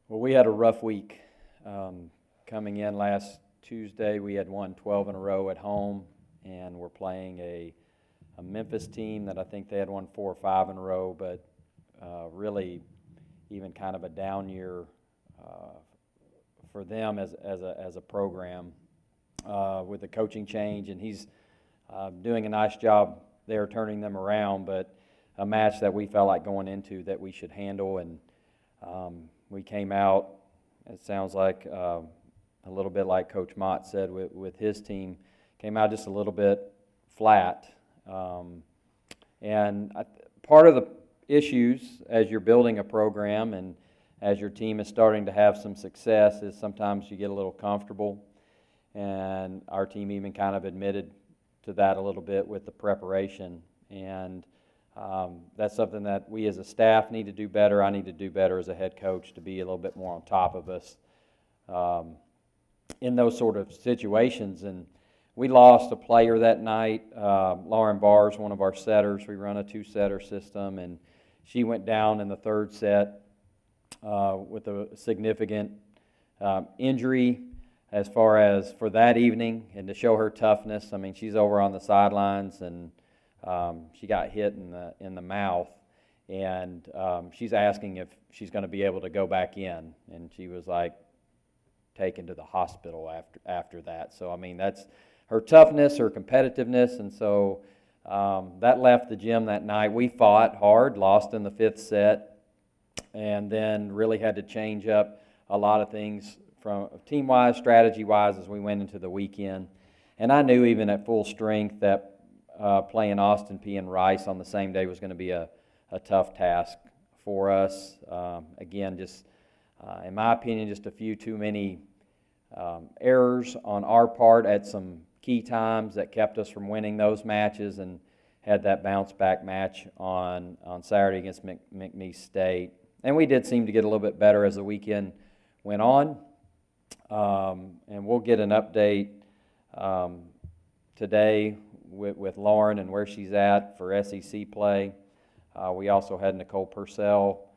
Well, we had a rough week. Coming in last Tuesday, we had won 12 in a row at home, and we're playing a Memphis team that I think they had won 4 or 5 in a row, but really even kind of a down year for them as a program with the coaching change, and he's doing a nice job there turning them around, but a match that we felt like going into that we should handle, and we came out, it sounds like a little bit like Coach Mott said with his team, came out just a little bit flat. And part of the issues as you're building a program and as your team is starting to have some success is sometimes you get a little comfortable. And our team even kind of admitted to that a little bit with the preparation. And that's something that we as a staff need to do better. I need to do better as a head coach to be a little bit more on top of us in those sort of situations. And we lost a player that night. Lauren Barrs, one of our setters. We run a 2-setter system, and she went down in the 3rd set with a significant injury as far as for that evening, and to show her toughness. I mean, she's over on the sidelines, and she got hit in the mouth, and she's asking if she's going to be able to go back in, and she was like taken to the hospital after that. So I mean, that's her toughness, her competitiveness, and so that left the gym that night. We fought hard, lost in the 5th set, and then really had to change up a lot of things from team-wise, strategy-wise as we went into the weekend. And I knew even at full strength that playing Austin Peay and Rice on the same day was going to be a tough task for us. Again, just in my opinion, just a few too many errors on our part at some key times that kept us from winning those matches, and had that bounce-back match on Saturday against McNeese State. And we did seem to get a little bit better as the weekend went on. And we'll get an update today with Lauren and where she's at for SEC play. We also had Nicole Purcell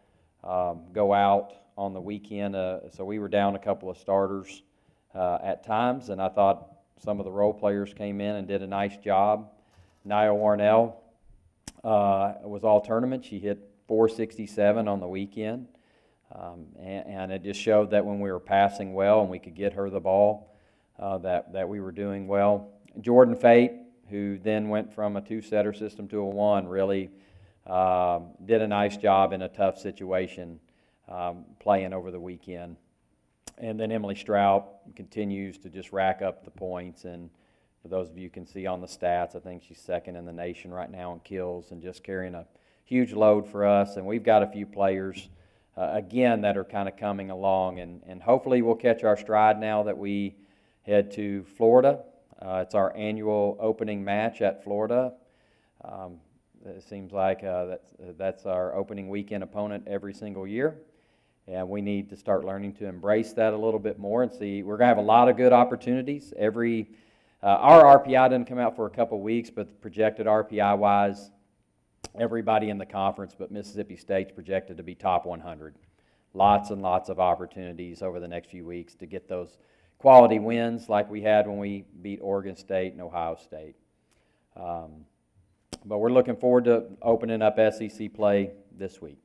go out on the weekend, so we were down a couple of starters at times, and I thought some of the role players came in and did a nice job. Nia Warnell was all tournament. She hit 467 on the weekend, and it just showed that when we were passing well and we could get her the ball, that we were doing well. Jordan Fate, who then went from a 2-setter system to a 1, really did a nice job in a tough situation playing over the weekend. And then Emily Strout continues to just rack up the points, and for those of you who can see on the stats, I think she's 2nd in the nation right now in kills and just carrying a huge load for us. And we've got a few players, again, that are kind of coming along, and hopefully we'll catch our stride now that we head to Florida. It's our annual opening match at Florida. It seems like that's our opening weekend opponent every single year. And we need to start learning to embrace that a little bit more and see. We're going to have a lot of good opportunities. Our RPI didn't come out for a couple weeks, but projected RPI-wise, everybody in the conference but Mississippi State's projected to be top 100. Lots and lots of opportunities over the next few weeks to get those quality wins like we had when we beat Oregon State and Ohio State. But we're looking forward to opening up SEC play this week.